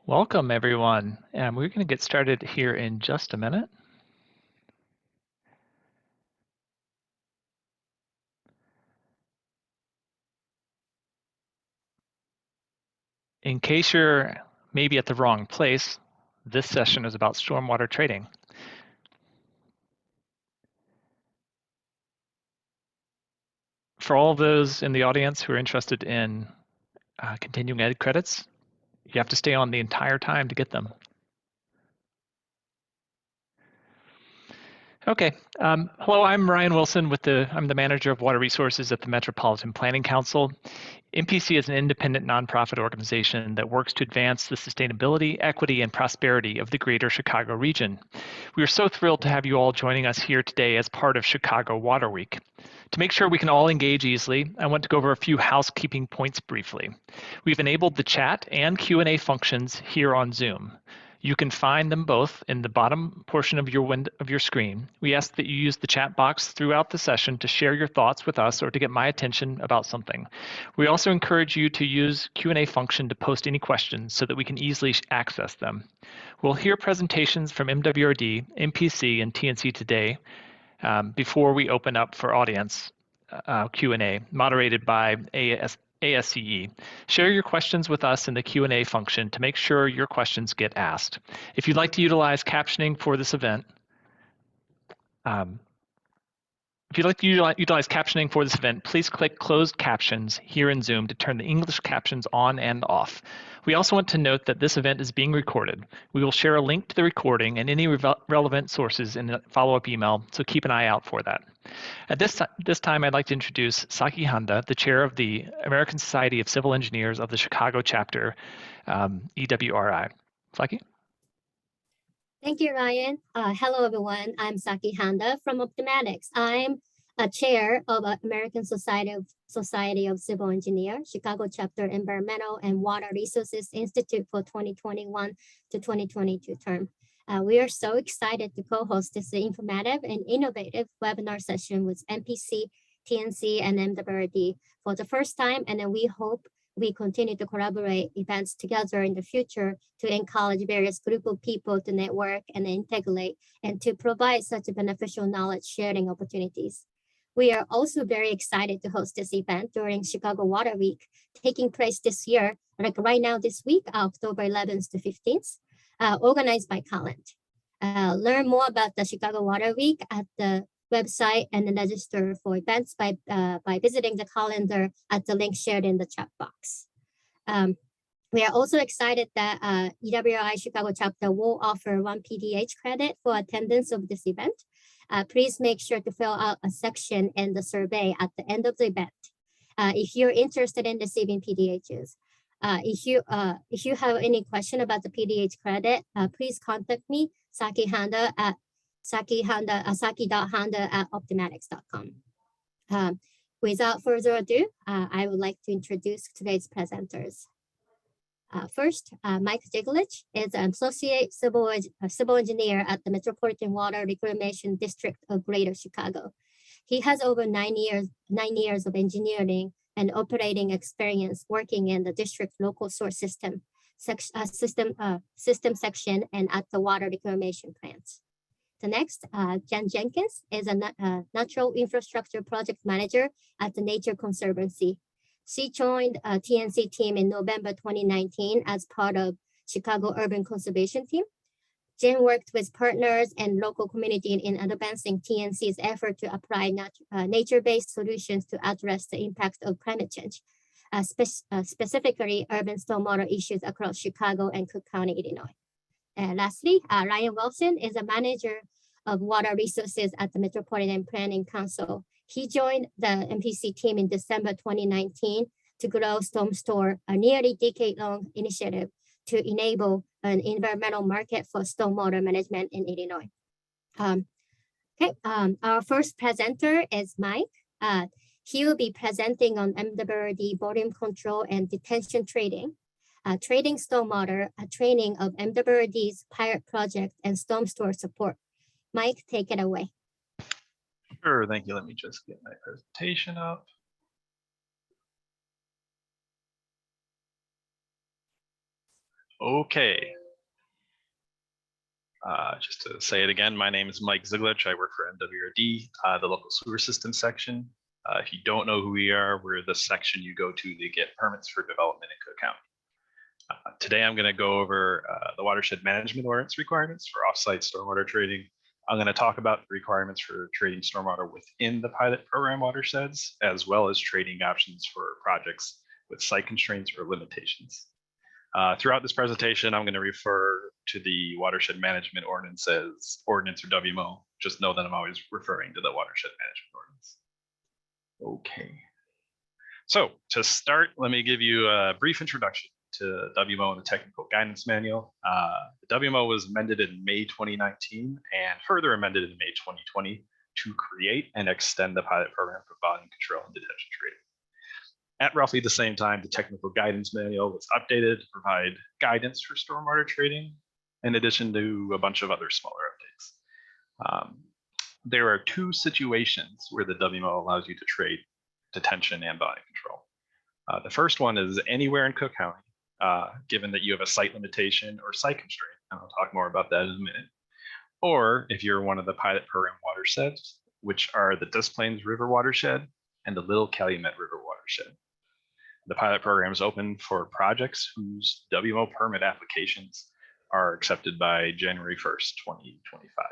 Welcome, everyone. We're going to get started here in just a minute. In case you're maybe at the wrong place, this session is about stormwater trading. For all of those in the audience who are interested in continuing ed credits, you have to stay on the entire time to get them. Okay. Hello, I'm Ryan Wilson I'm the manager of water resources at the Metropolitan Planning Council. MPC is an independent nonprofit organization that works to advance the sustainability, equity, and prosperity of the greater Chicago region. We are so thrilled to have you all joining us here today as part of Chicago Water Week. To make sure we can all engage easily, I want to go over a few housekeeping points briefly. We've enabled the chat and Q&A functions here on Zoom. You can find them both in the bottom portion of your screen. We ask that you use the chat box throughout the session to share your thoughts with us or to get my attention about something. We also encourage you to use Q&A function to post any questions so that we can easily access them. We'll hear presentations from MWRD, MPC, and TNC today before we open up for audience Q&A, moderated by ASCE. Share your questions with us in the Q&A function to make sure your questions get asked. If you'd like to utilize captioning for this event, please click Closed Captions here in Zoom to turn the English captions on and off. We also want to note that this event is being recorded. We will share a link to the recording and any relevant sources in a follow-up email, so keep an eye out for that. At this time, I'd like to introduce Saki Handa, the chair of the American Society of Civil Engineers of the Chicago chapter, EWRI. Saki? Thank you, Ryan. Hello, everyone. I'm Saki Handa from Optimatics. I'm a chair of American Society of Civil Engineers, Chicago Chapter Environmental and Water Resources Institute for 2021 to 2022 term. We are so excited to co-host this informative and innovative webinar session with MPC, TNC, and MWRD for the first time, and then we hope we continue to collaborate events together in the future to encourage various group of people to network and integrate and to provide such a beneficial knowledge sharing opportunities. We are also very excited to host this event during Chicago Water Week, taking place this year, like right now this week, October 11th to 15th, organized by Calent. Learn more about the Chicago Water Week at the website and then register for events by visiting the calendar at the link shared in the chat box. We are also excited that EWRI Chicago chapter will offer 1 PDH credit for attendance of this event. Please make sure to fill out a section in the survey at the end of the event. If you're interested in receiving PDHs, if you have any question about the PDH credit, please contact me, Saki Handa at saki.handa@optimatics.com. Without further ado, I would like to introduce today's presenters. First, Mike Jiglich is an associate civil engineer at the Metropolitan Water Reclamation District of Greater Chicago. He has over 9 years of engineering and operating experience working in the district local source system section and at the water reclamation plants. The next, Jen Jenkins is a natural infrastructure project manager at the Nature Conservancy. She joined a TNC team in November 2019 as part of Chicago Urban Conservation Team. Jen worked with partners and local community in advancing TNC's effort to apply nature-based solutions to address the impact of climate change, specifically urban stormwater issues across Chicago and Cook County, Illinois. And lastly, Ryan Wilson is a manager of water resources at the Metropolitan Planning Council. He joined the MPC team in December 2019 to grow StormStore, a nearly decade-long initiative to enable an environmental market for stormwater management in Illinois. Our first presenter is Mike. He will be presenting on MWRD volume control and detention trading, trading stormwater, a training of MWRD's pilot project and StormStore support. Mike, take it away. Sure, thank you. Let me just get my presentation up. Okay. Just to say it again, my name is Mike Ziglich. I work for MWRD, the local sewer system section. If you don't know who we are, we're the section you go to get permits for development in Cook County. Today, I'm going to go over the watershed management ordinance requirements for offsite stormwater trading. I'm going to talk about the requirements for trading stormwater within the pilot program watersheds, as well as trading options for projects with site constraints or limitations. Throughout this presentation, I'm going to refer to the watershed management ordinance as ordinance or WMO. Just know that I'm always referring to the watershed management ordinance. Okay. So to start, let me give you a brief introduction to WMO and the technical guidance manual. The WMO was amended in May 2019 and further amended in May 2020 to create and extend the pilot program for volume control and detention trading. At roughly the same time, the technical guidance manual was updated to provide guidance for stormwater trading, in addition to a bunch of other smaller updates. There are two situations where the WMO allows you to trade detention and volume control. The first one is anywhere in Cook County, given that you have a site limitation or site constraint, and I'll talk more about that in a minute. Or if you're one of the pilot program watersheds, which are the Des Plaines River watershed and the Little Calumet River watershed. The pilot program is open for projects whose WMO permit applications are accepted by January 1st, 2025.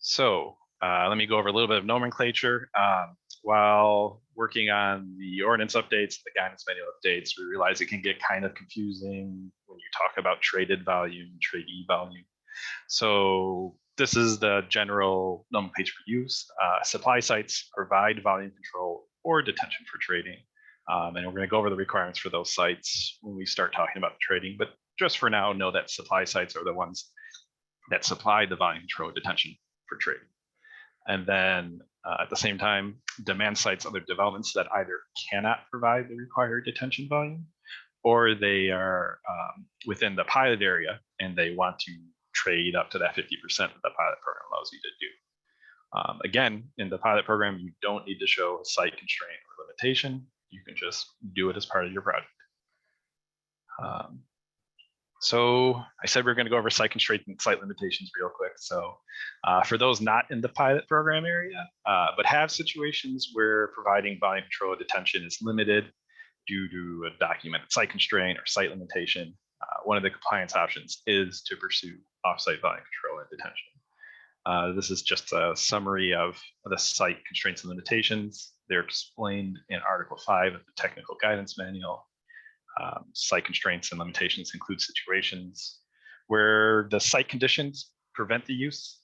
So let me go over a little bit of nomenclature. While working on the ordinance updates, the guidance manual updates, we realize it can get kind of confusing when you talk about traded volume, tradee volume. So this is the general nomenclature for use. Supply sites provide volume control or detention for trading. And we're going to go over the requirements for those sites when we start talking about trading. But just for now, know that supply sites are the ones that supply the volume control detention for trading. And then at the same time, demand sites are the developments that either cannot provide the required detention volume, or they are within the pilot area and they want to trade up to that 50% that the pilot program allows you to do. Again, in the pilot program, you don't need to show a site constraint or limitation. You can just do it as part of your project. So I said we're going to go over site constraint and site limitations real quick. So for those not in the pilot program area, but have situations where providing volume control detention is limited due to a documented site constraint or site limitation, one of the compliance options is to pursue offsite volume control and detention. This is just a summary of the site constraints and limitations. They're explained in Article 5 of the Technical Guidance Manual. Site constraints and limitations include situations where the site conditions prevent the use.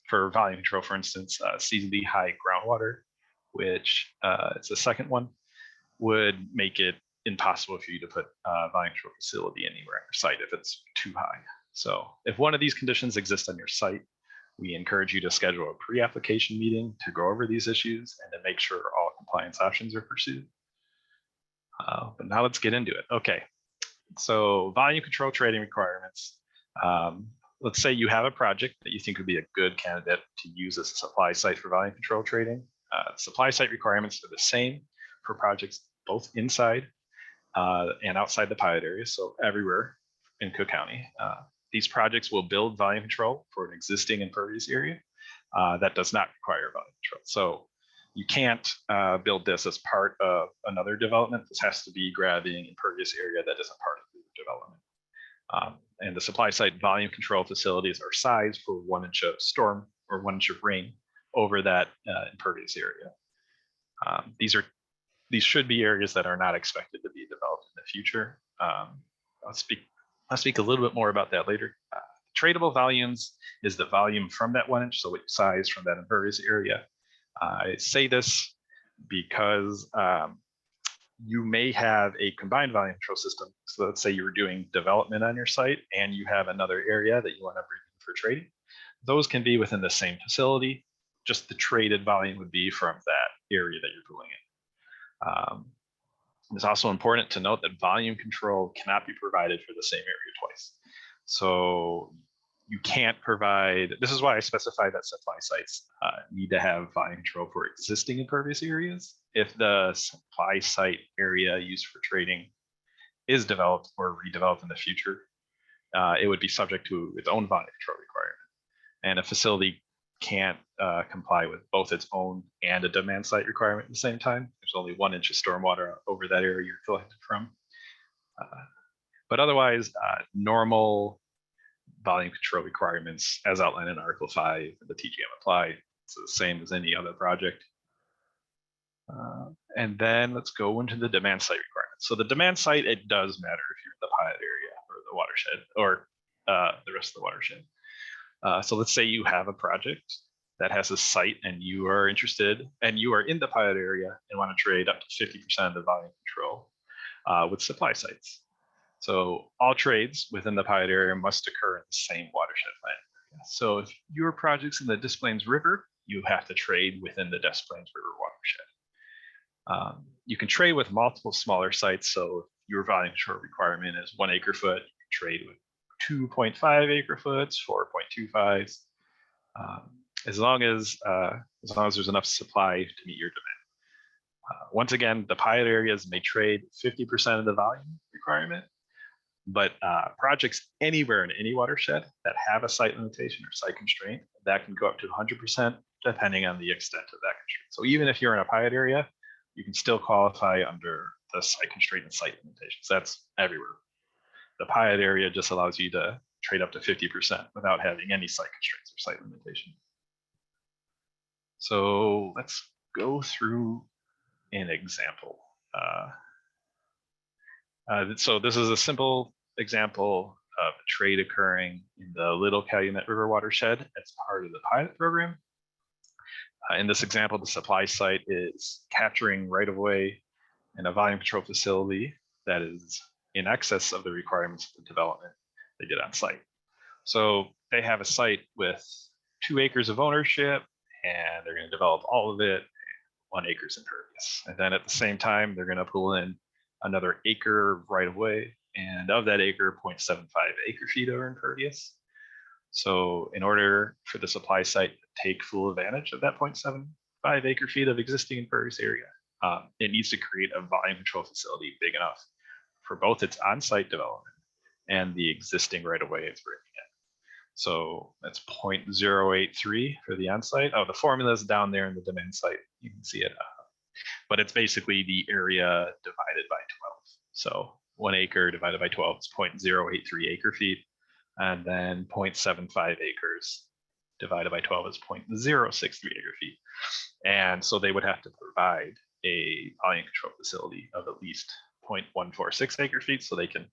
For volume control, for instance, seasonally high groundwater, which is the second one, would make it impossible for you to put a volume control facility anywhere on your site if it's too high. So if one of these conditions exists on your site, we encourage you to schedule a pre-application meeting to go over these issues and to make sure all compliance options are pursued. But now let's get into it. Okay, so volume control trading requirements. Let's say you have a project that you think would be a good candidate to use as a supply site for volume control trading. Supply site requirements are the same for projects both inside and outside the pilot area, so everywhere in Cook County. These projects will build volume control for an existing impervious area that does not require volume control. So you can't build this as part of another development. This has to be grabbing impervious area that isn't part of the development. And the supply site volume control facilities are sized for 1 inch of storm or 1 inch of rain over that impervious area. These should be areas that are not expected to be developed in the future. I'll speak a little bit more about that later. Tradable volumes is the volume from that 1 inch, so what you size from that impervious area. I say this because you may have a combined volume control system. So let's say you were doing development on your site and you have another area that you want to bring in for trading. Those can be within the same facility, just the traded volume would be from that area that you're pulling in. It's also important to note that volume control cannot be provided for the same area twice. So you can't provide, this is why I specify that supply sites need to have volume control for existing impervious areas. If the supply site area used for trading is developed or redeveloped in the future, it would be subject to its own volume control requirement. And a facility can't comply with both its own and a demand site requirement at the same time. There's only 1 inch of stormwater over that area you're collected from. But otherwise, normal volume control requirements as outlined in Article 5, the TGM apply. It's the same as any other project. And then let's go into the demand site requirements. So the demand site, it does matter if you're in the pilot area or the watershed or the rest of the watershed. So let's say you have a project that has a site and you are interested and you are in the pilot area and want to trade up to 50% of the volume control with supply sites. So all trades within the pilot area must occur in the same watershed plan. So if your project's in the Des Plaines River, you have to trade within the Des Plaines River watershed. You can trade with multiple smaller sites. So if your volume control requirement is 1 acre foot, you can trade with 2.5 acre foots, 4.25s, as long as there's enough supply to meet your demand. Once again, the pilot areas may trade 50% of the volume requirement, but projects anywhere in any watershed that have a site limitation or site constraint, that can go up to 100% depending on the extent of that constraint. So even if you're in a pilot area, you can still qualify under the site constraint and site limitations. That's everywhere. The pilot area just allows you to trade up to 50% without having any site constraints or site limitation. So let's go through an example. So this is a simple example of a trade occurring in the Little Calumet River watershed as part of the pilot program. In this example, the supply site is capturing right-of-way in a volume control facility that is in excess of the requirements of the development they did on site. So they have a site with 2 acres of ownership, and they're going to develop all of it, 1 acre is impervious. And then at the same time, they're going to pull in another acre right away, and of that acre, 0.75 acre feet are impervious. So in order for the supply site to take full advantage of that 0.75 acre feet of existing impervious area, it needs to create a volume control facility big enough for both its on-site development and the existing right-of-way it's bringing in. So that's 0.083 for the on-site. Oh, the formula is down there in the demand site. You can see it. But it's basically the area divided by 12. So 1 acre divided by 12 is 0.083 acre feet. And then 0.75 acres divided by 12 is 0.063 acre feet. And so they would have to provide a volume control facility of at least 0.146 acre feet so they can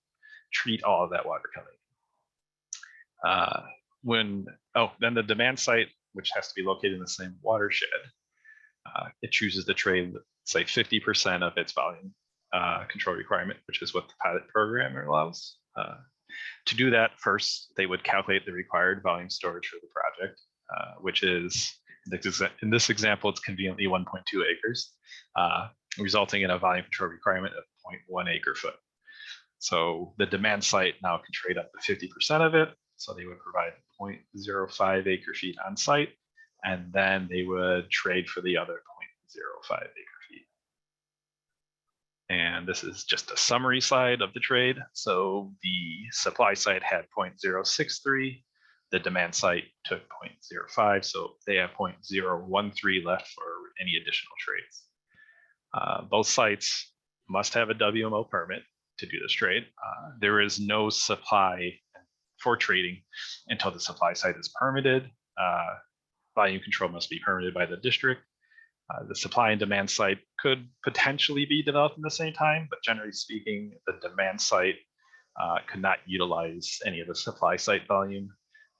treat all of that water coming. Then the demand site, which has to be located in the same watershed, it chooses to trade, say, 50% of its volume control requirement, which is what the pilot program allows. To do that, first, they would calculate the required volume storage for the project, which is, in this example, it's conveniently 1.2 acres, resulting in a volume control requirement of 0.1 acre foot. So the demand site now can trade up to 50% of it. So they would provide 0.05 acre feet on site, and then they would trade for the other 0.05 acre feet. And this is just a summary slide of the trade. So the supply site had 0.063, the demand site took 0.05, so they have 0.013 left for any additional trades. Both sites must have a WMO permit to do this trade. There is no supply for trading until the supply site is permitted. Volume control must be permitted by the district. The supply and demand site could potentially be developed at the same time, but generally speaking, the demand site could not utilize any of the supply site volume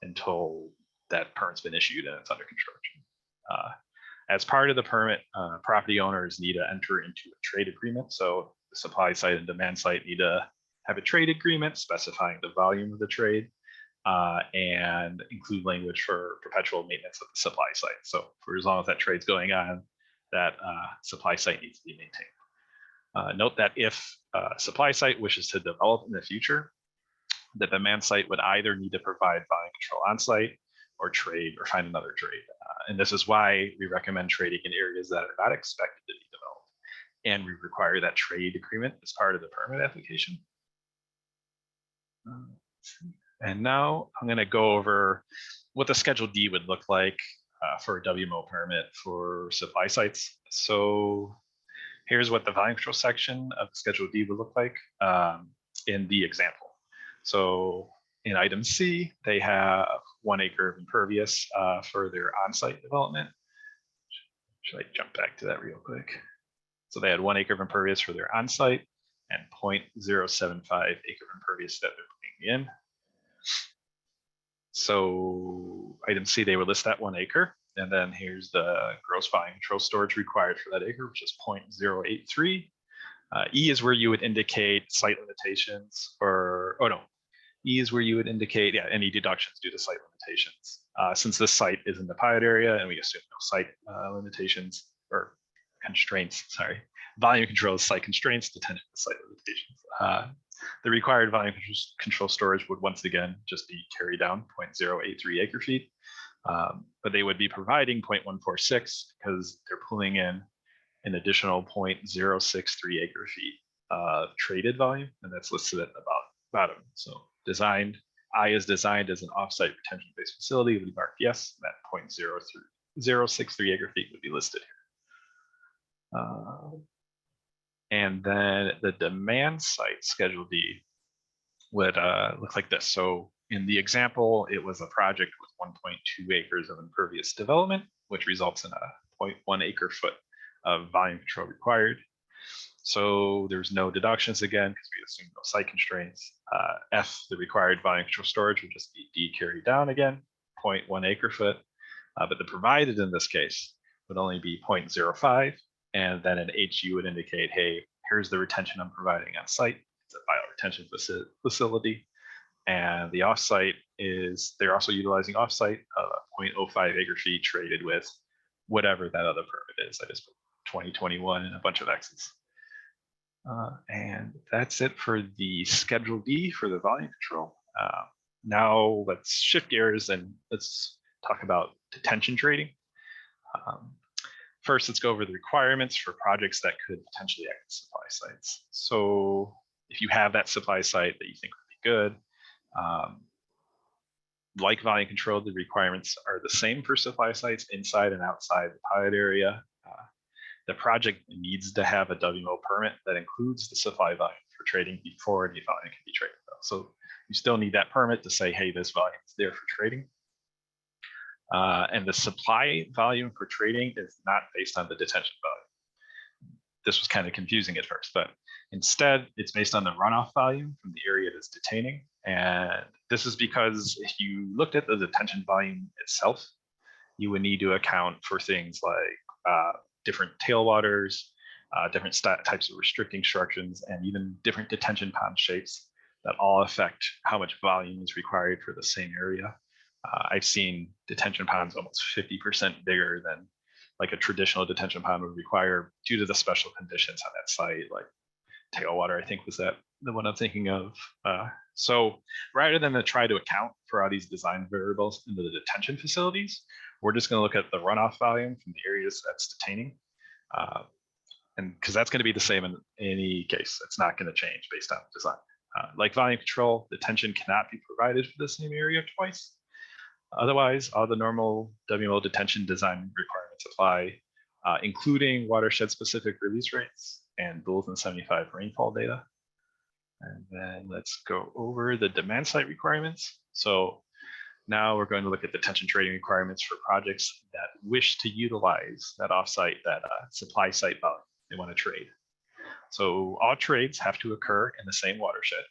until that permit's been issued and it's under construction. As part of the permit, property owners need to enter into a trade agreement. So the supply site and demand site need to have a trade agreement specifying the volume of the trade and include language for perpetual maintenance of the supply site. So for as long as that trade's going on, that supply site needs to be maintained. Note that if supply site wishes to develop in the future, the demand site would either need to provide volume control on site or trade or find another trade. And this is why we recommend trading in areas that are not expected to be developed. And we require that trade agreement as part of the permit application. And now I'm going to go over what the Schedule D would look like for a WMO permit for supply sites. So here's what the volume control section of Schedule D would look like in the example. So in item C, they have 1 acre of impervious for their on-site development. Should I jump back to that real quick? So they had 1 acre of impervious for their on-site and 0.075 acre of impervious that they're putting in. So item C, they would list that 1 acre. And then here's the gross volume control storage required for that acre, which is 0.083. E is where you would indicate site limitations or, oh no, E is where you would indicate, yeah, any deductions due to site limitations. Since this site is in the pilot area and we assume no site limitations or constraints, sorry, volume control is site constraints, detention is site limitations. The required volume control storage would once again just be carried down 0.083 acre feet, but they would be providing 0.146 because they're pulling in an additional 0.063 acre feet of traded volume, and that's listed at the bottom. So designed, I is designed as an offsite retention-based facility, we mark yes, that 0.063 acre feet would be listed here. And then the demand site Schedule D would look like this. So in the example, it was a project with 1.2 acres of impervious development, which results in a 0.1 acre foot of volume control required. So there's no deductions again, because we assume no site constraints. F, the required volume control storage would just be D carried down again, 0.1 acre foot. But the provided in this case would only be 0.05. And then an HU would indicate, hey, here's the retention I'm providing on site. It's a bioretention facility. And the offsite is, they're also utilizing offsite 0.05 acre feet traded with whatever that other permit is. I just put 2021 and a bunch of X's. And that's it for the Schedule D for the volume control. Now let's shift gears and let's talk about detention trading. First, let's go over the requirements for projects that could potentially act as supply sites. So if you have that supply site that you think would be good, like volume control, the requirements are the same for supply sites inside and outside the pilot area. The project needs to have a WMO permit that includes the supply volume for trading before any volume can be traded. So you still need that permit to say, hey, this volume is there for trading. And the supply volume for trading is not based on the detention volume. This was kind of confusing at first, but instead it's based on the runoff volume from the area that's detaining. And this is because if you looked at the detention volume itself, you would need to account for things like different tailwaters, different types of restricting structures, and even different detention pond shapes that all affect how much volume is required for the same area. I've seen detention ponds almost 50% bigger than like a traditional detention pond would require due to the special conditions on that site, like tailwater, I think was that the one I'm thinking of. So rather than to try to account for all these design variables in the detention facilities, we're just going to look at the runoff volume from the areas that's detaining. And because that's going to be the same in any case, it's not going to change based on design. Like volume control, detention cannot be provided for the same area twice. Otherwise, all the normal WMO detention design requirements apply, including watershed-specific release rates and Bulletin 75 rainfall data. And then let's go over the demand site requirements. So now we're going to look at detention trading requirements for projects that wish to utilize that offsite, that supply site volume they want to trade. So all trades have to occur in the same watershed.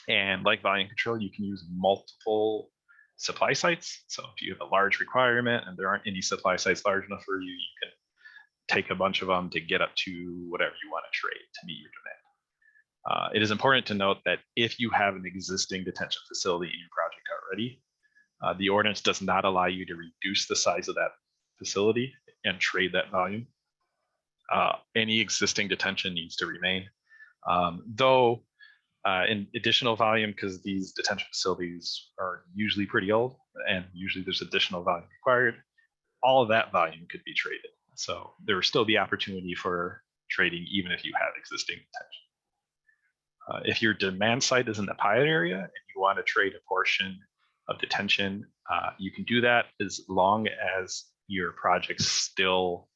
And like volume control, you can use multiple supply sites. So if you have a large requirement and there aren't any supply sites large enough for you, you can take a bunch of them to get up to whatever you want to trade to meet your demand. It is important to note that if you have an existing detention facility in your project already, the ordinance does not allow you to reduce the size of that facility and trade that volume. Any existing detention needs to remain. Though in additional volume, because these detention facilities are usually pretty old and usually there's additional volume required, all of that volume could be traded. So there will still be opportunity for trading even if you have existing detention. If your demand site is in the pilot area and you want to trade a portion of detention, you can do that as long as your project still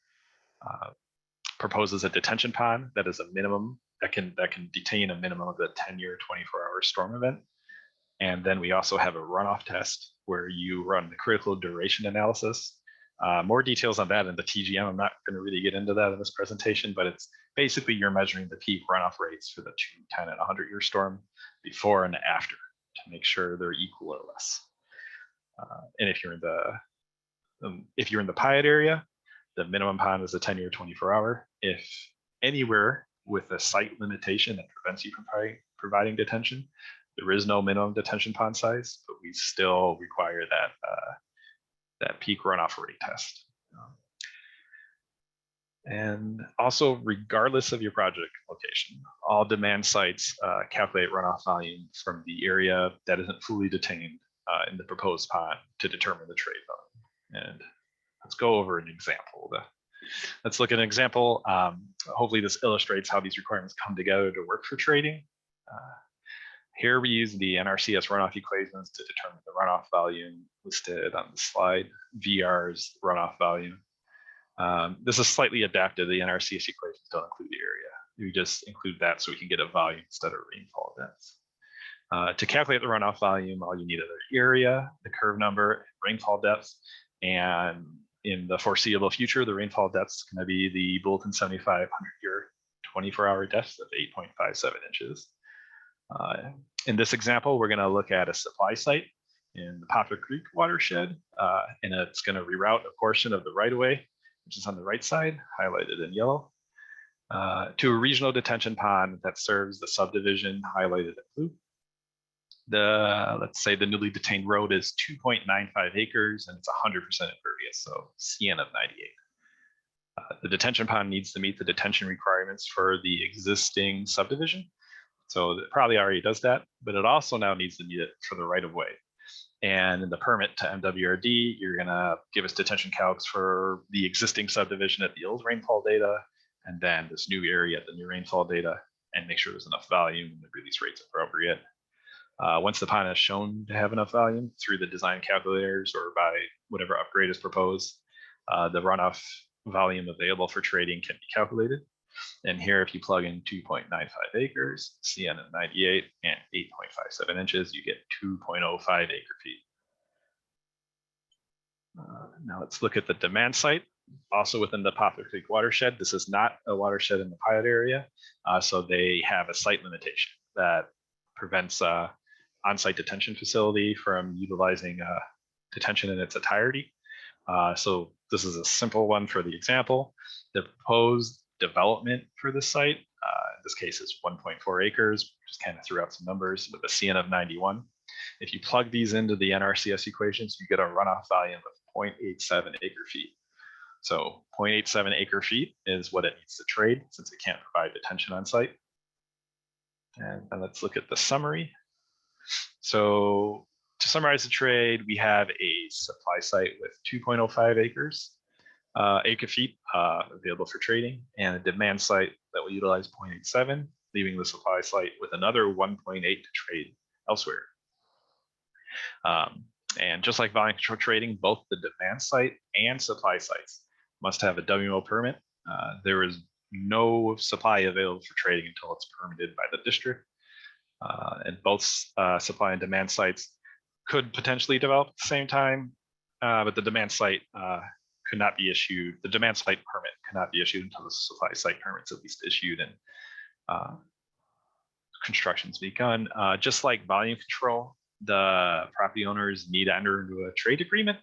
proposes a detention pond that is a minimum that can detain a minimum of the 10-year 24-hour storm event. And then we also have a runoff test where you run the critical duration analysis. More details on that in the TGM. I'm not going to really get into that in this presentation, but it's basically you're measuring the peak runoff rates for the 2, 10, and 100-year storm before and after to make sure they're equal or less. And if you're in the pilot area, the minimum pond is a 10-year 24-hour. If anywhere with a site limitation that prevents you from providing detention, there is no minimum detention pond size, but we still require that peak runoff rate test. And also, regardless of your project location, all demand sites calculate runoff volume from the area that isn't fully detained in the proposed pond to determine the trade volume. And let's go over an example. Let's look at an example. Hopefully this illustrates how these requirements come together to work for trading. Here we use the NRCS runoff equations to determine the runoff volume listed on the slide, VR's runoff volume. This is slightly adapted. The NRCS equations don't include the area. We just include that so we can get a volume instead of rainfall depth. To calculate the runoff volume, all you need are the area, the curve number, rainfall depth, and in the foreseeable future, the rainfall depth is going to be the Bulletin 7500-year 24-hour depth of 8.57 inches. In this example, we're going to look at a supply site in the Poplar Creek watershed, and it's going to reroute a portion of the right-of-way, which is on the right side, highlighted in yellow, to a regional detention pond that serves the subdivision highlighted in blue. Let's say the newly detained road is 2.95 acres and it's 100% impervious, so CN of 98. The detention pond needs to meet the detention requirements for the existing subdivision. So it probably already does that, but it also now needs to meet it for the right of way. And in the permit to MWRD, you're gonna give us detention calcs for the existing subdivision at the old rainfall data, and then this new area at the new rainfall data, and make sure there's enough volume and the release rate's appropriate. Once the pond is shown to have enough volume through the design calculators or by whatever upgrade is proposed, the runoff volume available for trading can be calculated. And here, if you plug in 2.95 acres, CN of 98, and 8.57 inches, you get 2.05 acre feet. Now let's look at the demand site, also within the Poplar Creek watershed. This is not a watershed in the pilot area, so they have a site limitation that prevents on-site detention facility from utilizing detention in its entirety. So this is a simple one for the example. The proposed development for this site, in this case is 1.4 acres, just kind of threw out some numbers with a CN of 91. If you plug these into the NRCS equations, you get a runoff volume of 0.87 acre feet. So 0.87 acre feet is what it needs to trade since it can't provide detention on site. And let's look at the summary. So to summarize the trade, we have a supply site with 2.05 acre feet available for trading, and a demand site that will utilize 0.87, leaving the supply site with another 1.8 to trade elsewhere. And just like volume control trading, both the demand site and supply sites must have a WMO permit. There is no supply available for trading until it's permitted by the district. And both supply and demand sites could potentially develop at the same time, but the demand site could not be issued. The demand site permit cannot be issued until the supply site permit's at least issued and construction's begun. Just like volume control, the property owners need to enter into a trade agreement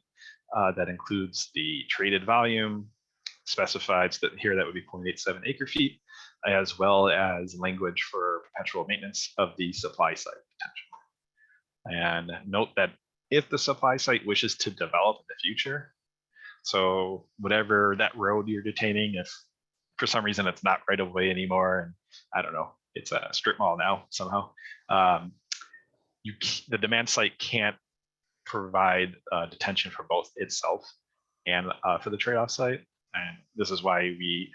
that includes the traded volume, specified that here that would be 0.87 acre feet, as well as language for perpetual maintenance of the supply site potential. And note that if the supply site wishes to develop in the future, so whatever that road you're detaining, if for some reason it's not right of way anymore, and I don't know, it's a strip mall now somehow, the demand site can't provide detention for both itself and for the trade-off site. And this is why we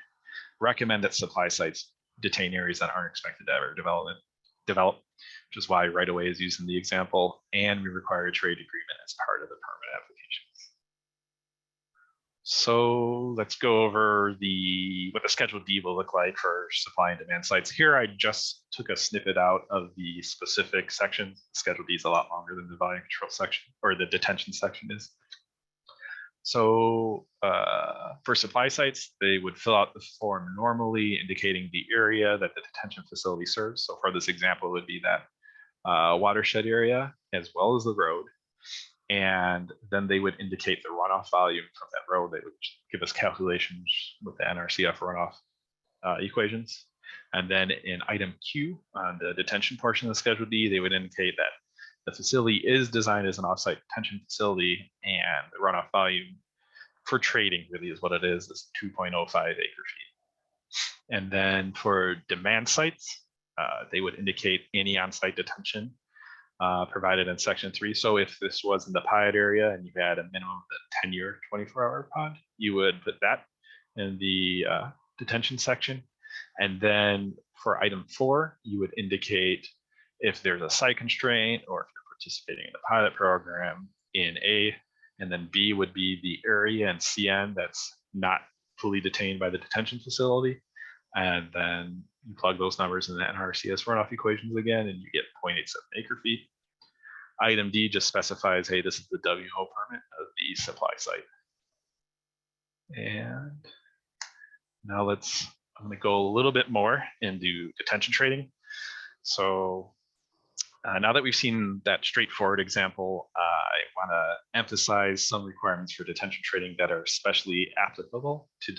recommend that supply sites detain areas that aren't expected to ever development. develop, which is why right away is used in the example, and we require a trade agreement as part of the permit application. So let's go over what the Schedule D will look like for supply and demand sites. Here, I just took a snippet out of the specific section. Schedule D is a lot longer than the volume control section, or the detention section is. So for supply sites, they would fill out the form normally, indicating the area that the detention facility serves. So for this example, it would be that watershed area as well as the road. And then they would indicate the runoff volume from that road. They would give us calculations with the NRCF runoff equations. And then in item Q on the detention portion of the Schedule D, they would indicate that the facility is designed as an offsite detention facility, and the runoff volume for trading really is what it is 2.05 acre feet. And then for demand sites, they would indicate any on-site detention provided in section 3. So if this was in the pilot area and you had a minimum of the 10-year 24-hour pod, you would put that in the detention section. And then for item 4, you would indicate if there's a site constraint or if you're participating in the pilot program in A, and then B would be the area in CN that's not fully detained by the detention facility. And then you plug those numbers in the NRCS runoff equations again, and you get 0.87 acre feet. Item D just specifies, hey, this is the WO permit of the supply site. And now I'm going to go a little bit more into detention trading. So now that we've seen that straightforward example, I want to emphasize some requirements for detention trading that are especially applicable to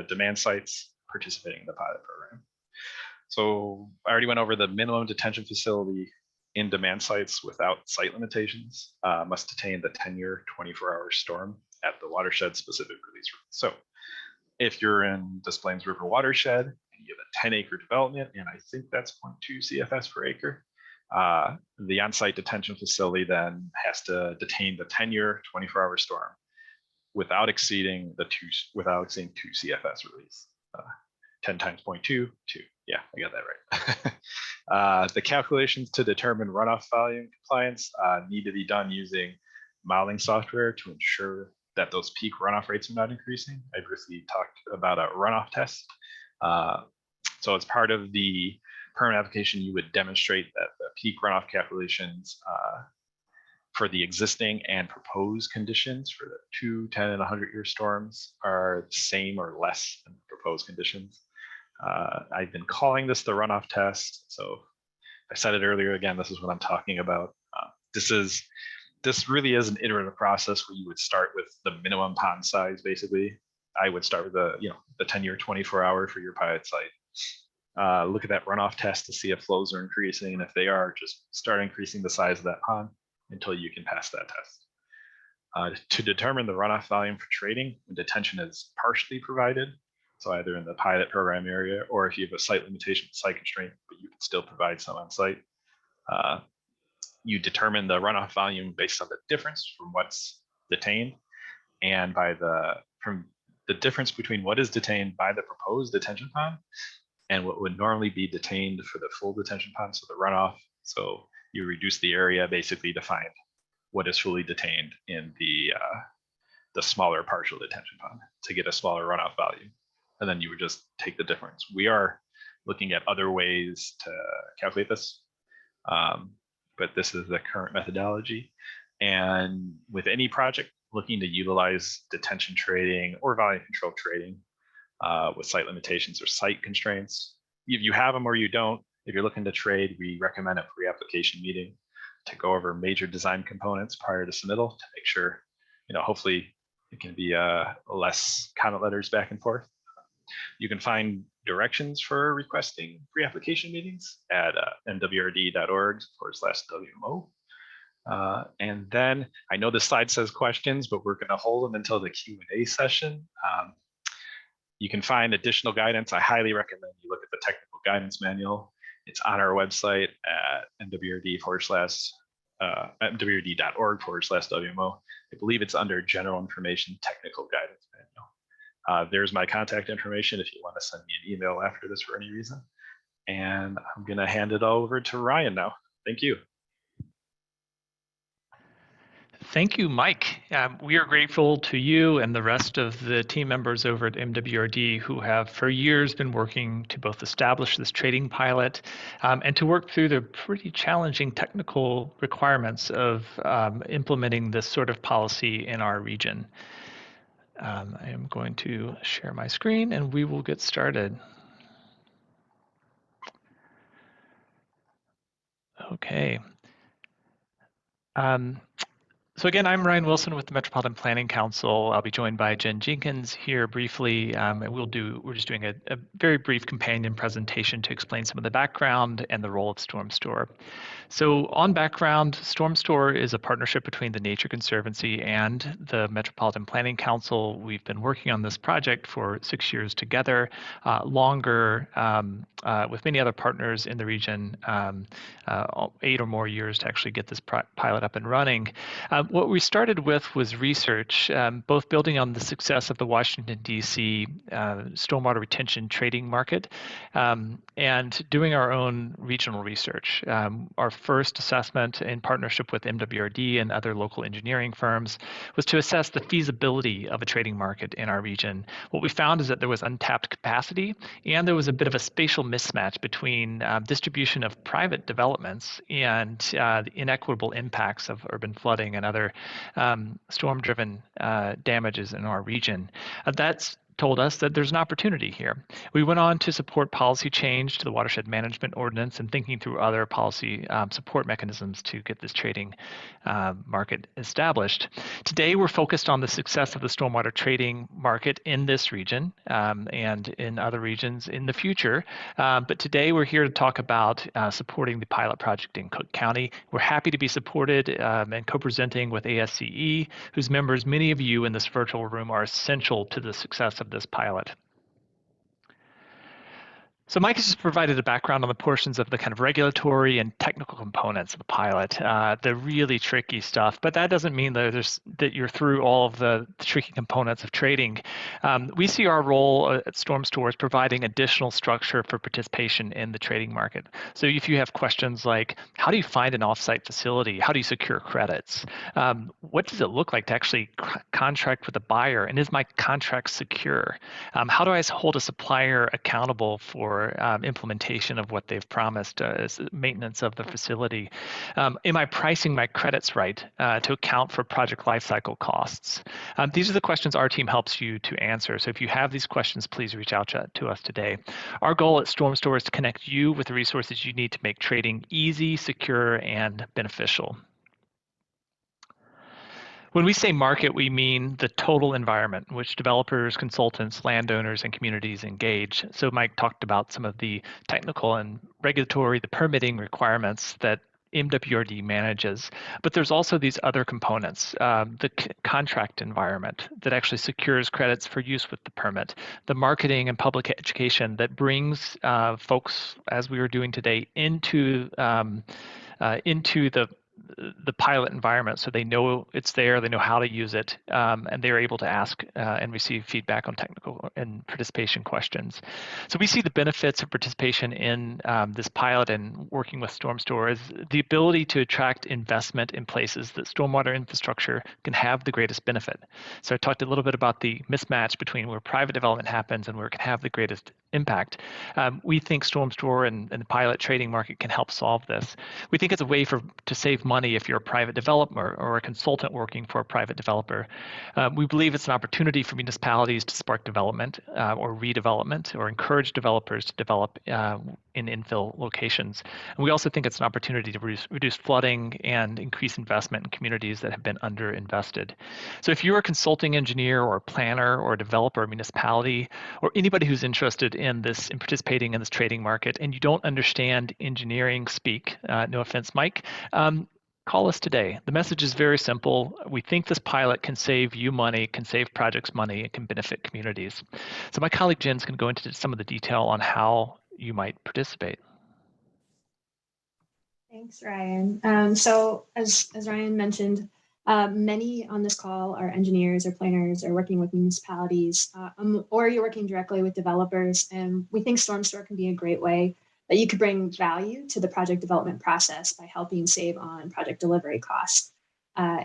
demand sites participating in the pilot program. So I already went over the minimum detention facility in demand sites without site limitations must detain the 10-year 24-hour storm at the watershed specific release rate. So if you're in Des Plaines River watershed and you have a 10-acre development, and I think that's 0.2 CFS per acre, the on-site detention facility then has to detain the 10-year 24-hour storm without exceeding 2 CFS release. 10 times 0.2, 2. Yeah, I got that right. The calculations to determine runoff volume compliance need to be done using modeling software to ensure that those peak runoff rates are not increasing. I briefly talked about a runoff test. So as part of the permit application, you would demonstrate that the peak runoff calculations for the existing and proposed conditions for the 2, 10, and 100-year storms are the same or less than proposed conditions. I've been calling this the runoff test. So I said it earlier, again, this is what I'm talking about. This really is an iterative process where you would start with the minimum pond size, basically. I would start with the 10-year 24-hour for your pilot site. Look at that runoff test to see if flows are increasing, and if they are, just start increasing the size of that pond until you can pass that test. To determine the runoff volume for trading, when detention is partially provided, so either in the pilot program area or if you have a site limitation, site constraint, but you can still provide some on site, you determine the runoff volume based on the difference from what's detained and from the difference between what is detained by the proposed detention pond and what would normally be detained for the full detention pond, so the runoff. So you reduce the area basically to find what is fully detained in the smaller partial detention pond to get a smaller runoff volume. And then you would just take the difference. We are looking at other ways to calculate this, but this is the current methodology. And with any project looking to utilize detention trading or volume control trading with site limitations or site constraints, if you have them or you don't, if you're looking to trade, we recommend a pre-application meeting to go over major design components prior to submittal to make sure, hopefully it can be less comment letters back and forth. You can find directions for requesting pre-application meetings at mwrd.org/WMO. And then I know the slide says questions, but we're going to hold them until the Q&A session. You can find additional guidance. I highly recommend you look at the technical guidance manual. It's on our website at mwrd.org/WMO. I believe it's under General Information Technical Guidance Manual. There's my contact information if you want to send me an email after this for any reason. And I'm going to hand it over to Ryan now. Thank you. Thank you, Mike. We are grateful to you and the rest of the team members over at MWRD who have for years been working to both establish this trading pilot and to work through the pretty challenging technical requirements of implementing this sort of policy in our region. I am going to share my screen and we will get started. Okay. So again, I'm Ryan Wilson with the Metropolitan Planning Council. I'll be joined by Jen Jenkins here briefly, and we're just doing a very brief companion presentation to explain some of the background and the role of StormStore. So on background, StormStore is a partnership between the Nature Conservancy and the Metropolitan Planning Council. We've been working on this project for 6 years together, longer with many other partners in the region, 8 or more years to actually get this pilot up and running. What we started with was research, both building on the success of the Washington, D.C. Stormwater retention trading market and doing our own regional research. Our first assessment in partnership with MWRD and other local engineering firms was to assess the feasibility of a trading market in our region. What we found is that there was untapped capacity and there was a bit of a spatial mismatch between distribution of private developments and the inequitable impacts of urban flooding and other storm-driven damages in our region. That's told us that there's an opportunity here. We went on to support policy change to the Watershed Management Ordinance and thinking through other policy support mechanisms to get this trading market established. Today, we're focused on the success of the stormwater trading market in this region and in other regions in the future. But today, we're here to talk about supporting the pilot project in Cook County. We're happy to be supported and co-presenting with ASCE, whose members, many of you in this virtual room, are essential to the success of this pilot. So Mike has just provided a background on the portions of the kind of regulatory and technical components of the pilot, the really tricky stuff, but that doesn't mean that you're through all of the tricky components of trading. We see our role at StormStore as providing additional structure for participation in the trading market. So if you have questions like, how do you find an offsite facility? How do you secure credits? What does it look like to actually contract with a buyer? And is my contract secure? How do I hold a supplier accountable for implementation of what they've promised as maintenance of the facility? Am I pricing my credits right to account for project lifecycle costs? These are the questions our team helps you to answer. So if you have these questions, please reach out to us today. Our goal at StormStore is to connect you with the resources you need to make trading easy, secure, and beneficial. When we say market, we mean the total environment in which developers, consultants, landowners, and communities engage. So Mike talked about some of the technical and regulatory, the permitting requirements that MWRD manages, but there's also these other components, the contract environment that actually secures credits for use with the permit, the marketing and public education that brings folks, as we were doing today, into the pilot environment, so they know it's there, they know how to use it, and they're able to ask and receive feedback on technical and participation questions. So we see the benefits of participation in this pilot and working with StormStore as the ability to attract investment in places that stormwater infrastructure can have the greatest benefit. So I talked a little bit about the mismatch between where private development happens and where it can have the greatest impact. We think StormStore and the pilot trading market can help solve this. We think it's a way to save money if you're a private developer or a consultant working for a private developer. We believe it's an opportunity for municipalities to spark development or redevelopment or encourage developers to develop in infill locations. And we also think it's an opportunity to reduce flooding and increase investment in communities that have been underinvested. So if you're a consulting engineer or a planner or a developer, a municipality, or anybody who's interested in participating in this trading market and you don't understand engineering speak, no offense, Mike, call us today. The message is very simple. We think this pilot can save you money, can save projects money, and can benefit communities. So my colleague Jen's going to go into some of the detail on how you might participate. Thanks, Ryan. So as Ryan mentioned, many on this call are engineers or planners or working with municipalities, or you're working directly with developers. And we think StormStore can be a great way that you could bring value to the project development process by helping save on project delivery costs.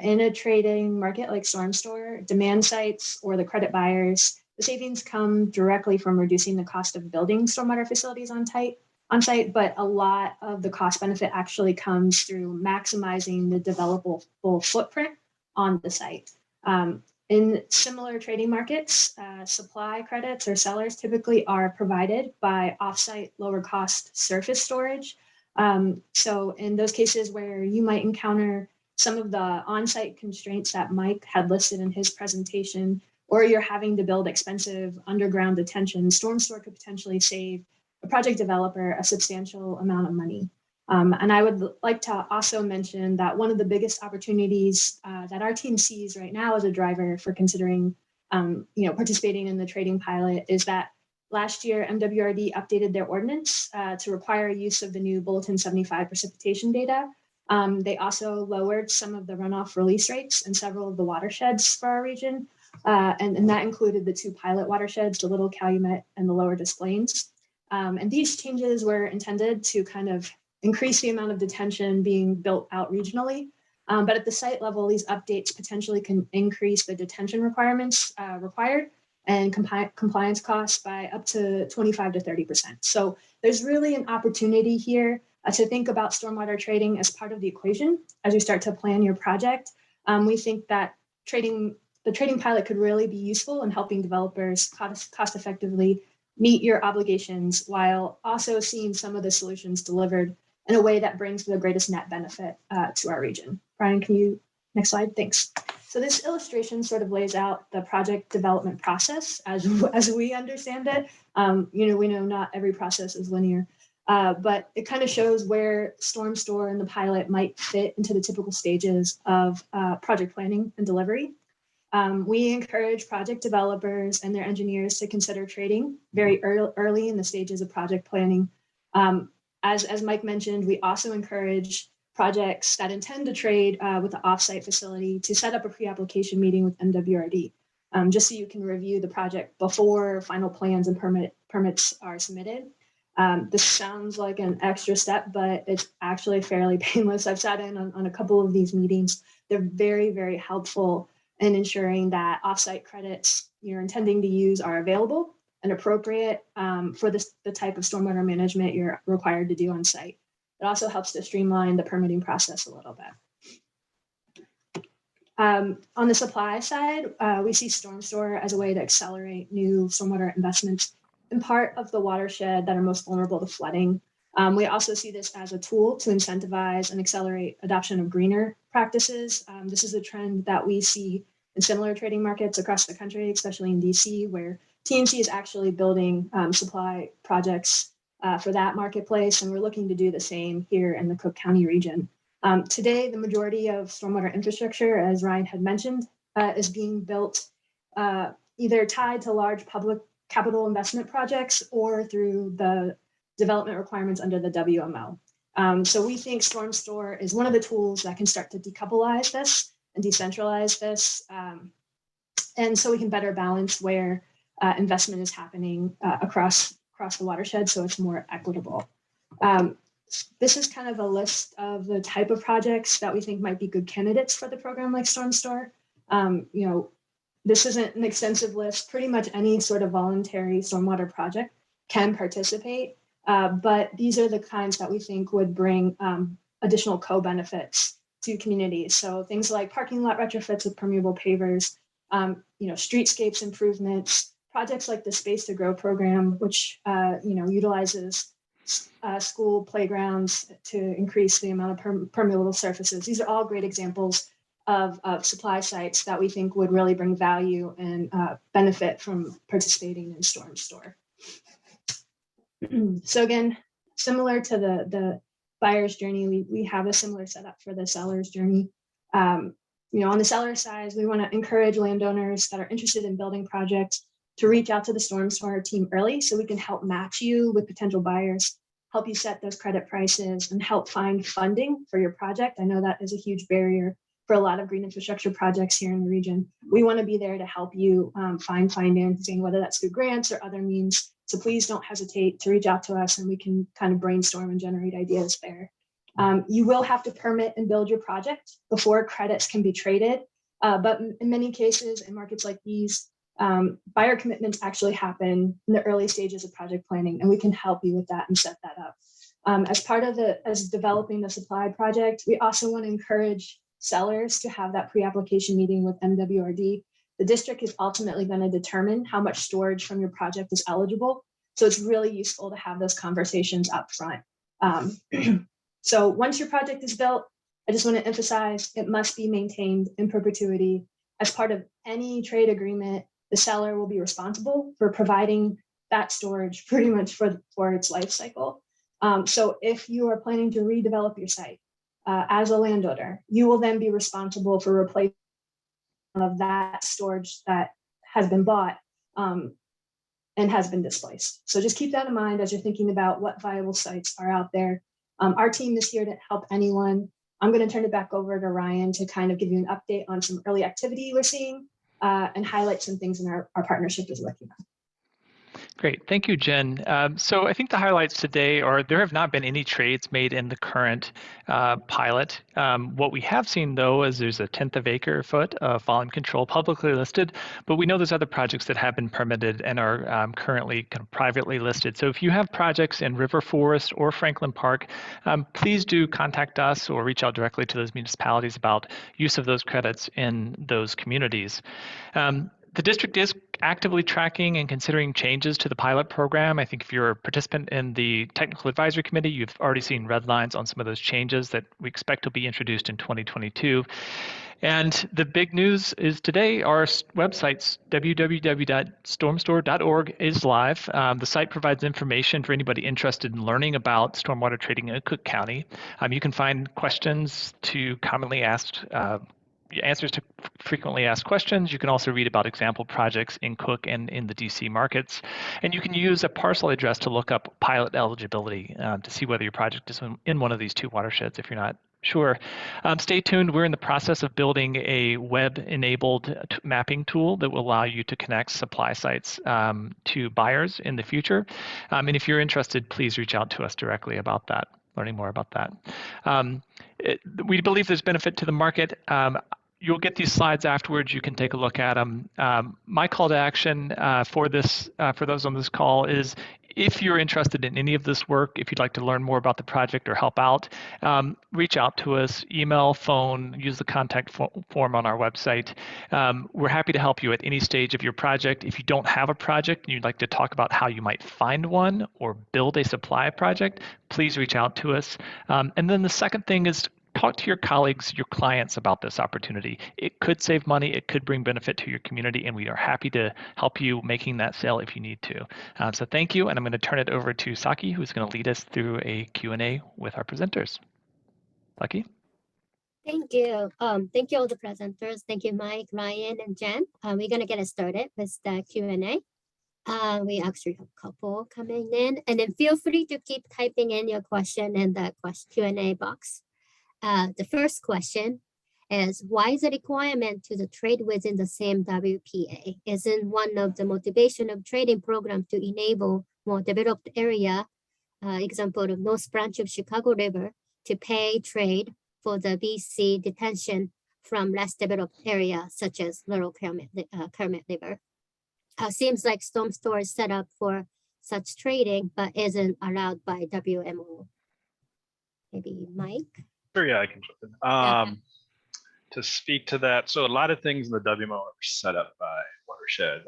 In a trading market like StormStore, demand sites or the credit buyers, the savings come directly from reducing the cost of building stormwater facilities on site, but a lot of the cost benefit actually comes through maximizing the developable footprint on the site. In similar trading markets, supply credits or sellers typically are provided by offsite lower cost surface storage. So in those cases where you might encounter some of the on-site constraints that Mike had listed in his presentation, or you're having to build expensive underground detention, StormStore could potentially save a project developer a substantial amount of money. And I would like to also mention that one of the biggest opportunities that our team sees right now as a driver for considering participating in the trading pilot is that last year, MWRD updated their ordinance to require use of the new Bulletin 75 precipitation data. They also lowered some of the runoff release rates in several of the watersheds for our region. And that included the 2 pilot watersheds, the Little Calumet and the Lower Des Plaines. And these changes were intended to kind of increase the amount of detention being built out regionally. But at the site level, these updates potentially can increase the detention requirements required and compliance costs by up to 25 to 30%. So there's really an opportunity here to think about stormwater trading as part of the equation as you start to plan your project. We think that the trading pilot could really be useful in helping developers cost effectively meet your obligations while also seeing some of the solutions delivered in a way that brings the greatest net benefit to our region. Brian, can you, next slide, thanks. So this illustration sort of lays out the project development process as we understand it. We know not every process is linear, but it kind of shows where StormStore and the pilot might fit into the typical stages of project planning and delivery. We encourage project developers and their engineers to consider trading very early in the stages of project planning. As Mike mentioned, we also encourage projects that intend to trade with the offsite facility to set up a pre-application meeting with MWRD, just so you can review the project before final plans and permits are submitted. This sounds like an extra step, but it's actually fairly painless. I've sat in on a couple of these meetings. They're very, very helpful in ensuring that offsite credits you're intending to use are available and appropriate for the type of stormwater management you're required to do on site. It also helps to streamline the permitting process a little bit. On the supply side, we see StormStore as a way to accelerate new stormwater investments in part of the watershed that are most vulnerable to flooding. We also see this as a tool to incentivize and accelerate adoption of greener practices. This is a trend that we see in similar trading markets across the country, especially in DC, where TNC is actually building supply projects for that marketplace, and we're looking to do the same here in the Cook County region. Today, the majority of stormwater infrastructure, as Ryan had mentioned, is being built either tied to large public capital investment projects or through the development requirements under the WMO. So we think StormStore is one of the tools that can start to decoupleize this and decentralize this. And so we can better balance where investment is happening across the watershed, so it's more equitable. This is kind of a list of the type of projects that we think might be good candidates for the program like StormStore. This isn't an extensive list. Pretty much any sort of voluntary stormwater project can participate, but these are the kinds that we think would bring additional co-benefits to communities. So things like parking lot retrofits with permeable pavers, streetscapes improvements, projects like the Space to Grow program, which utilizes school playgrounds to increase the amount of permeable surfaces. These are all great examples of supply sites that we think would really bring value and benefit from participating in StormStore. So again, similar to the buyer's journey, we have a similar setup for the seller's journey. On the seller side, we want to encourage landowners that are interested in building projects to reach out to the StormStore team early so we can help match you with potential buyers, help you set those credit prices, and help find funding for your project. I know that is a huge barrier for a lot of green infrastructure projects here in the region. We want to be there to help you find financing, whether that's through grants or other means, So please don't hesitate to reach out to us and we can kind of brainstorm and generate ideas there. You will have to permit and build your project before credits can be traded. But in many cases, in markets like these, buyer commitments actually happen in the early stages of project planning, and we can help you with that and set that up. As part of as developing the supply project, we also want to encourage sellers to have that pre-application meeting with MWRD. The district is ultimately going to determine how much storage from your project is eligible. So it's really useful to have those conversations up front. So once your project is built, I just want to emphasize it must be maintained in perpetuity. As part of any trade agreement, the seller will be responsible for providing that storage pretty much for its life cycle. So if you are planning to redevelop your site as a landowner, you will then be responsible for replacement of that storage that has been bought and has been displaced. So just keep that in mind as you're thinking about what viable sites are out there. Our team is here to help anyone. I'm going to turn it back over to Ryan to kind of give you an update on some early activity we're seeing and highlight some things in our partnership is working on. Great, thank you, Jen. So I think the highlights today are there have not been any trades made in the current pilot. What we have seen though is there's a 1/10 of acre foot of volume control publicly listed, but we know there's other projects that have been permitted and are currently kind of privately listed. So if you have projects in River Forest or Franklin Park, please do contact us or reach out directly to those municipalities about use of those credits in those communities. The district is actively tracking and considering changes to the pilot program. I think if you're a participant in the technical advisory committee, you've already seen red lines on some of those changes that we expect will be introduced in 2022. And the big news is today our website, www.stormstore.org, is live. The site provides information for anybody interested in learning about stormwater trading in Cook County. You can find questions to commonly asked answers to frequently asked questions. You can also read about example projects in Cook and in the DC markets. And you can use a parcel address to look up pilot eligibility to see whether your project is in one of these two watersheds if you're not sure. Stay tuned. We're in the process of building a web-enabled mapping tool that will allow you to connect supply sites to buyers in the future. And if you're interested, please reach out to us directly about that, learning more about that. We believe there's benefit to the market. You'll get these slides afterwards. You can take a look at them. My call to action for those on this call is if you're interested in any of this work, if you'd like to learn more about the project or help out, reach out to us, email, phone, use the contact form on our website. We're happy to help you at any stage of your project. If you don't have a project and you'd like to talk about how you might find one or build a supply project, please reach out to us. And then the second thing is talk to your colleagues, your clients about this opportunity. It could save money, it could bring benefit to your community, and we are happy to help you making that sale if you need to. So thank you, and I'm going to turn it over to Saki, who's going to lead us through a Q&A with our presenters. Saki? Thank you. Thank you all the presenters. Thank you, Mike, Ryan, and Jen. We're going to get started with the Q&A. We actually have a couple coming in, and then feel free to keep typing in your question in the Q&A box. The first question is, why is a requirement to the trade within the same WPA? Isn't one of the motivation of trading program to enable more developed area, example of North Branch of Chicago River, to pay trade for the BC detention from less developed areas such as Little Kermit River? Seems like StormStore is set up for such trading, but isn't allowed by WMO. Maybe Mike? Sure, yeah, I can jump in. To speak to that, so a lot of things in the WMO are set up by watershed.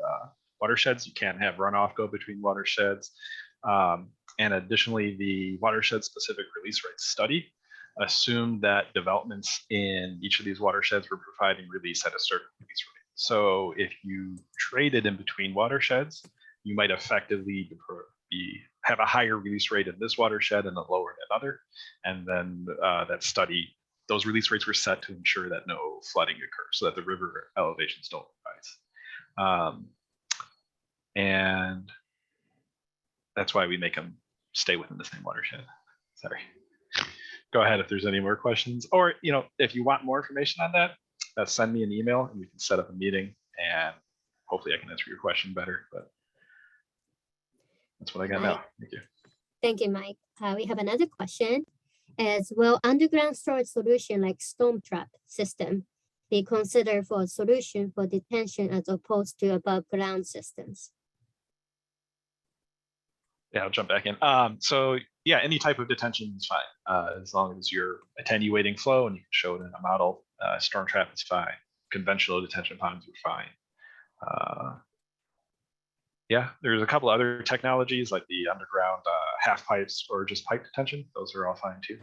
Watersheds, you can't have runoff go between watersheds. And additionally, the watershed-specific release rights study assumed that developments in each of these watersheds were providing release at a certain release rate. So if you traded in between watersheds, you might effectively have a higher release rate in this watershed and a lower in another. And then that study, those release rates were set to ensure that no flooding occurs so that the river elevations don't rise. And that's why we make them stay within the same watershed. Sorry. Go ahead if there's any more questions, or if you want more information on that, send me an email and we can set up a meeting and hopefully I can answer your question better. But That's what I got Right. now. Thank you. Thank you, Mike. We have another question. Will underground storage solution like storm trap system be considered for a solution for detention as opposed to above ground systems? Yeah, I'll jump back in. So yeah, any type of detention is fine, as long as you're attenuating flow and you can show it in a model. Storm trap is fine. Conventional detention ponds are fine. Yeah, there's a couple other technologies like the underground half pipes or just pipe detention. Those are all fine too.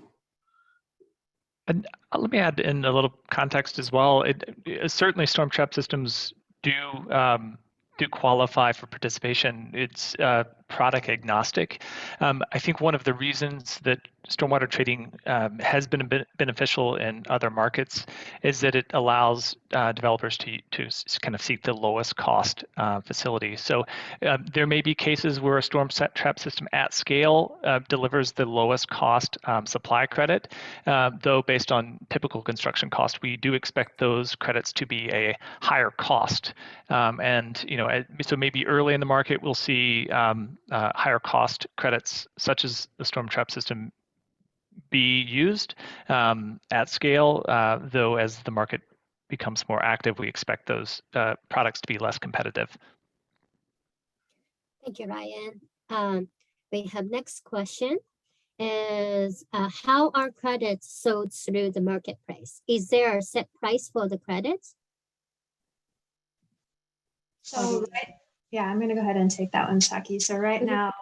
And let me add in a little context as well. Certainly storm trap systems do qualify for participation. It's product agnostic. I think one of the reasons that stormwater trading has been a bit beneficial in other markets is that it allows developers to kind of seek the lowest cost facility. So there may be cases where a storm trap system at scale delivers the lowest cost supply credit, though based on typical construction cost, we do expect those credits to be a higher cost. And so maybe early in the market, we'll see higher cost credits such as the storm trap system be used at scale, though as the market becomes more active, we expect those products to be less competitive. Thank you, Ryan. We have next question is how are credits sold through the marketplace? Is there a set price for the credits? So, yeah, I'm going to go ahead and take that one, Saki. So right now,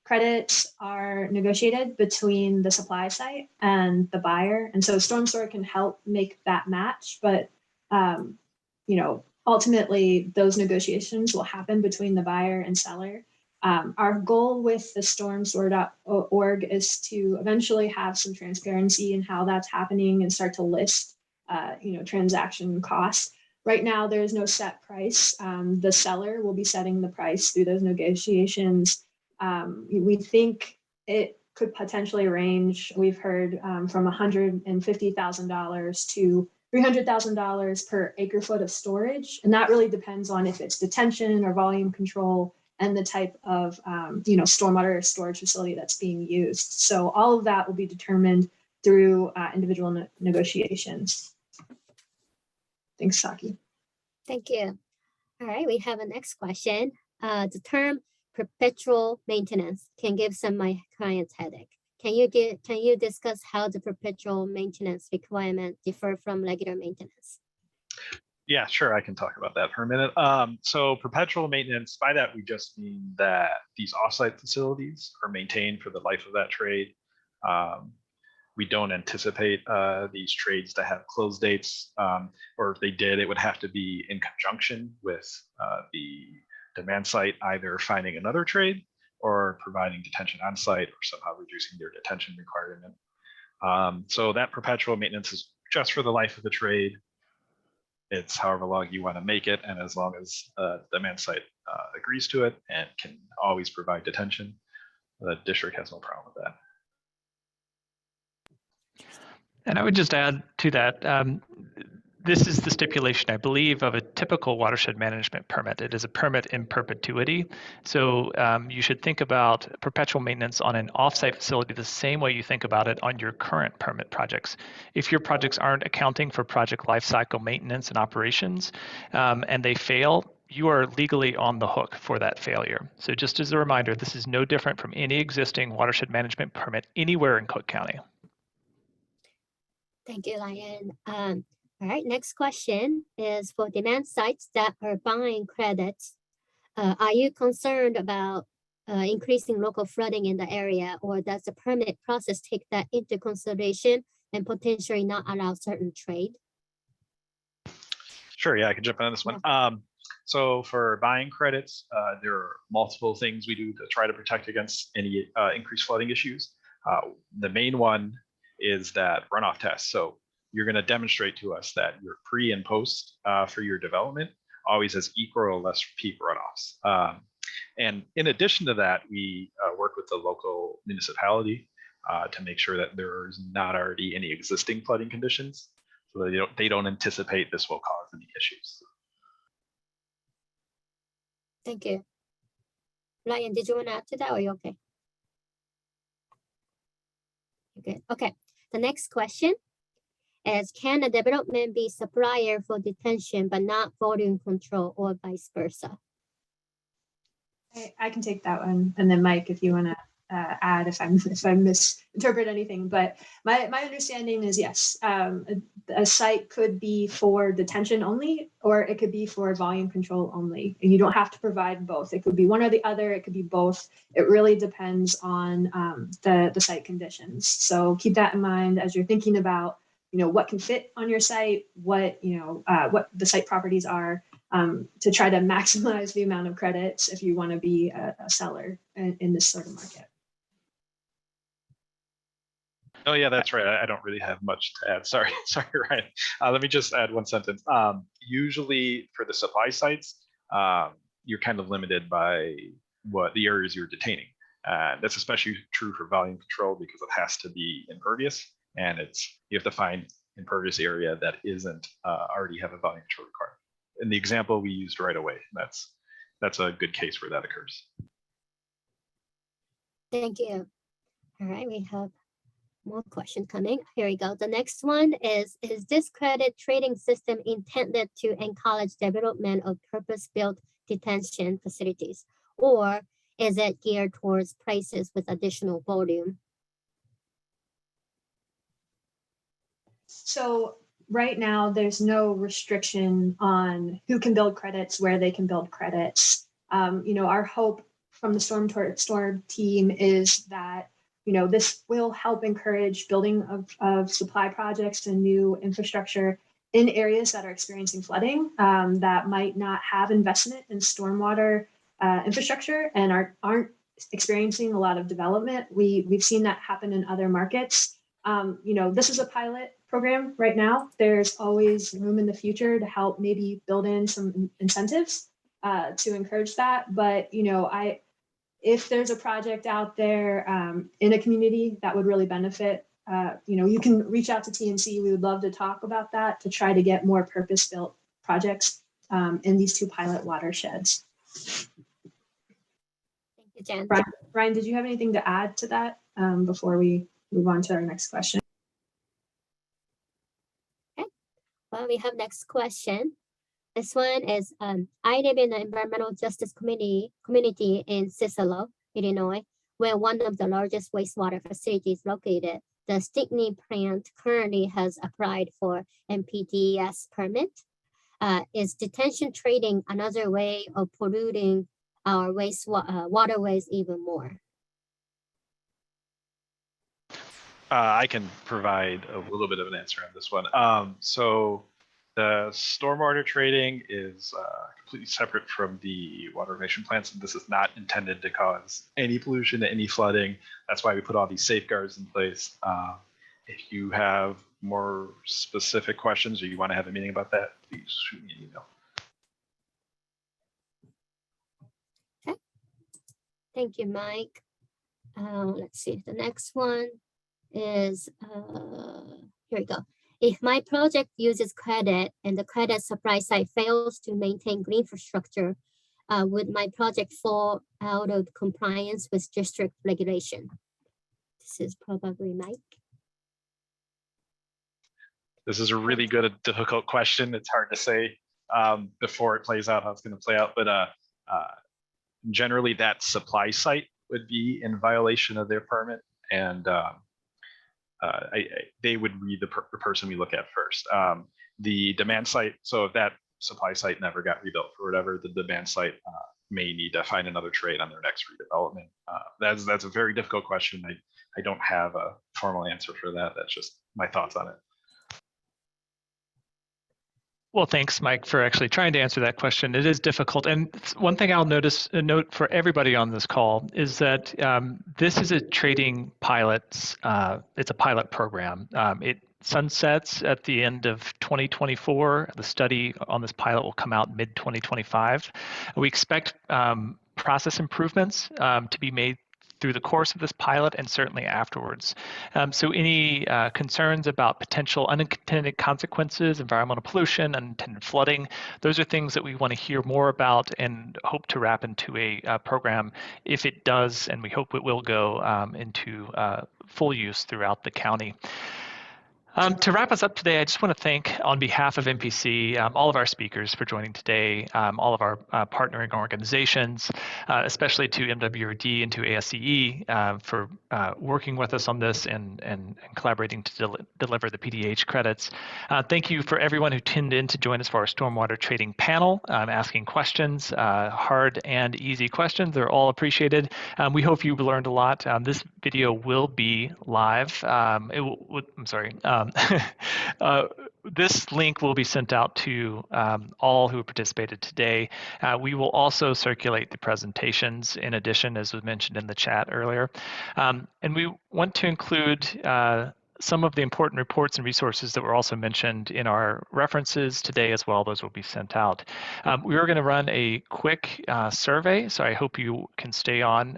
credits are negotiated between the supply site and the buyer. And so StormStore can help make that match. But, ultimately, those negotiations will happen between the buyer and seller. Our goal with the StormStore.org is to eventually have some transparency in how that's happening and start to list, transaction costs. Right now, there is no set price. The seller will be setting the price through those negotiations. We think it could potentially range, we've heard from $150,000 to $300,000 per acre foot of storage. And that really depends on if it's detention or volume control and the type of stormwater storage facility that's being used. So all of that will be determined through individual negotiations. Thanks, Saki. Thank you. All right, we have a next question. The term perpetual maintenance can give some of my clients headache. Can you discuss how the perpetual maintenance requirement differ from regular maintenance? Yeah, sure. I can talk about that for a minute. So perpetual maintenance, by that, we just mean that these offsite facilities are maintained for the life of that trade. We don't anticipate these trades to have close dates, or if they did, it would have to be in conjunction with the demand site either finding another trade or providing detention on site or somehow reducing their detention requirement. So that perpetual maintenance is just for the life of the trade. It's however long you want to make it, and as long as the demand site agrees to it and can always provide detention, the district has no problem with that. And I would just add to that, this is the stipulation, I believe, of a typical watershed management permit. It is a permit in perpetuity. So you should think about perpetual maintenance on an offsite facility the same way you think about it on your current permit projects. If your projects aren't accounting for project lifecycle maintenance and operations, and they fail, you are legally on the hook for that failure. So just as a reminder, this is no different from any existing watershed management permit anywhere in Cook County. Thank you, Ryan. All right, next question is for demand sites that are buying credits. Are you concerned about increasing local flooding in the area, or does the permit process take that into consideration and potentially not allow certain trade? Sure, yeah, I can jump in on this one. So for buying credits, there are multiple things we do to try to protect against any increased flooding issues. The main one is that runoff test. So you're going to demonstrate to us that your pre and post for your development always has equal or less peak runoffs. And in addition to that, we work with the local municipality to make sure that there's not already any existing flooding conditions, so that they don't anticipate this will cause any issues. Thank you. Ryan, did you want to add to that or are you okay? You're good. Okay. The next question is, can a development be supplier for detention but not volume control or vice versa? I can take that one, and then Mike, if you want to add if I misinterpret anything. But my understanding is yes, a site could be for detention only, or it could be for volume control only, and you don't have to provide both. It could be one or the other. It could be both. It really depends on the site conditions. So keep that in mind as you're thinking about what can fit on your site, what what the site properties are. To try to maximize the amount of credits if you want to be a seller in this sort of market. Oh yeah, that's right. I don't really have much to add. Sorry, Ryan. Let me just add one sentence. Usually for the supply sites, you're kind of limited by what the areas you're detaining. That's especially true for volume control because it has to be impervious, and you have to find impervious area that isn't already have a volume control requirement. In the example we used right away, that's a good case where that occurs. Thank you. All right, we have more questions coming. Here we go. The next one is this credit trading system intended to encourage development of purpose-built detention facilities, or is it geared towards prices with additional volume? So right now, there's no restriction on who can build credits, where they can build credits. Our hope from the StormStore team is that this will help encourage building of supply projects and new infrastructure in areas that are experiencing flooding that might not have investment in stormwater infrastructure and aren't experiencing a lot of development. We've seen that happen in other markets. This is a pilot program right now. There's always room in the future to help maybe build in some incentives to encourage that. But if there's a project out there in a community that would really benefit, you can reach out to TNC. We would love to talk about that to try to get more purpose-built projects in these two pilot watersheds. Thank you, Jen. Ryan, did you have anything to add to that before we move on to our next question? Okay. Well, we have next question. This one is, I live in an environmental justice community in Cicero, Illinois, where one of the largest wastewater facilities located. The Stickney plant currently has applied for NPDES permit. Is detention trading another way of polluting our waterways even more? I can provide a little bit of an answer on this one. So the stormwater trading is completely separate from the water reclamation plants, and this is not intended to cause any pollution, any flooding. That's why we put all these safeguards in place. If you have more specific questions or you want to have a meeting about that, please shoot me an email. Okay. Thank you, Mike. Let's see. The next one is, here we go. If my project uses credit and the credit supply site fails to maintain green infrastructure, would my project fall out of compliance with district regulation? This is probably Mike. This is a really good, difficult question. It's hard to say before it plays out how it's going to play out, but generally that supply site would be in violation of their permit, and they would read the person we look at first. The demand site, so if that supply site never got rebuilt for whatever, the demand site may need to find another trade on their next redevelopment. That's a very difficult question. I don't have a formal answer for that. That's just my thoughts on it. Well, thanks, Mike, for actually trying to answer that question. It is difficult. And one thing I'll note for everybody on this call is that this is a trading pilot. It's a pilot program. It sunsets at the end of 2024. The study on this pilot will come out mid-2025. We expect process improvements to be made through the course of this pilot and certainly afterwards. So any concerns about potential unintended consequences, environmental pollution, unintended flooding, those are things that we want to hear more about and hope to wrap into a program if it does, and we hope it will go into full use throughout the county. To wrap us up today, I just want to thank, on behalf of MPC, all of our speakers for joining today, all of our partnering organizations, especially to MWRD and to ASCE for working with us on this and collaborating to deliver the PDH credits. Thank you for everyone who tuned in to join us for our Stormwater Trading panel, asking questions, hard and easy questions. They're all appreciated. We hope you learned a lot. This video will be live. This link will be sent out to all who participated today. We will also circulate the presentations in addition, as was mentioned in the chat earlier. And we want to include some of the important reports and resources that were also mentioned in our references today as well. Those will be sent out. We are going to run a quick survey, so I hope you can stay on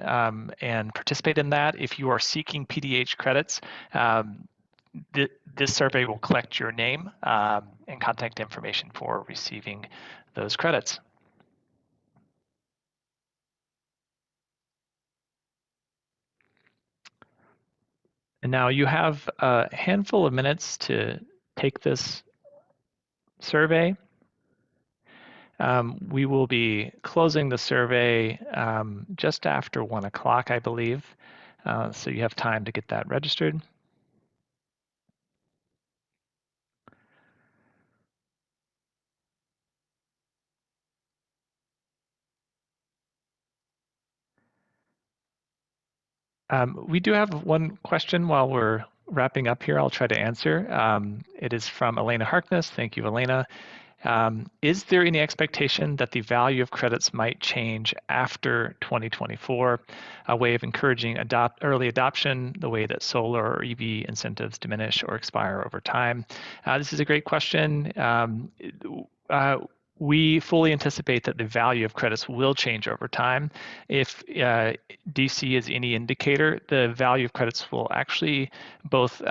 and participate in that. If you are seeking PDH credits, this survey will collect your name and contact information for receiving those credits. And now you have a handful of minutes to take this survey. We will be closing the survey just after 1 o'clock, I believe. So you have time to get that registered. We do have one question while we're wrapping up here. I'll try to answer. It is from Elena Harkness. Thank you, Elena. Is there any expectation that the value of credits might change after 2024, a way of encouraging early adoption, the way that solar or EV incentives diminish or expire over time? This is a great question. We fully anticipate that the value of credits will change over time. If DC is any indicator, the value of credits will actually both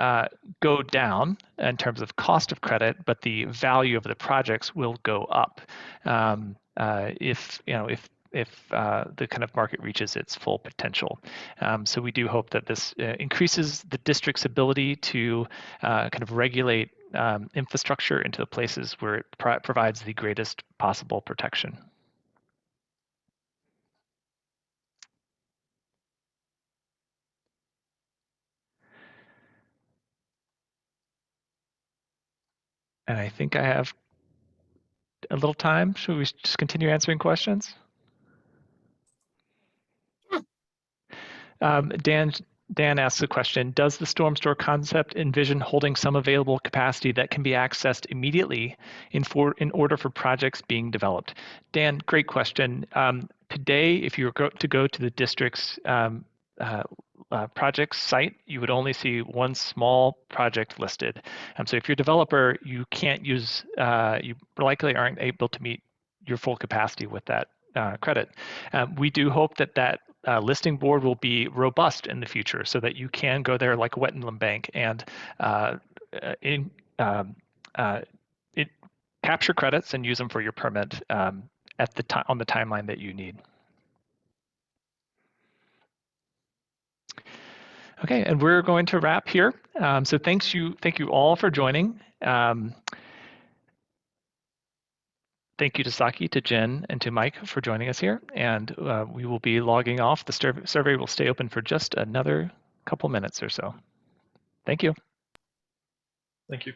go down in terms of cost of credit, but the value of the projects will go up if the kind of market reaches its full potential. So we do hope that this increases the district's ability to kind of regulate infrastructure into the places where it provides the greatest possible protection. And I think I have a little time. Should we just continue answering questions? Dan asks a question, does the StormStore concept envision holding some available capacity that can be accessed immediately in order for projects being developed? Dan, great question. Today, if you were to go to the district's project site, you would only see one small project listed. So if you're a developer, you can't use, you likely aren't able to meet your full capacity with that credit. We do hope that listing board will be robust in the future so that you can go there like a wetland bank and capture credits and use them for your permit on the timeline that you need. Okay, and we're going to wrap here. So thank you all for joining. Thank you to Saki, to Jen, and to Mike for joining us here. And we will be logging off. The survey will stay open for just another couple minutes or so. Thank you. Thank you.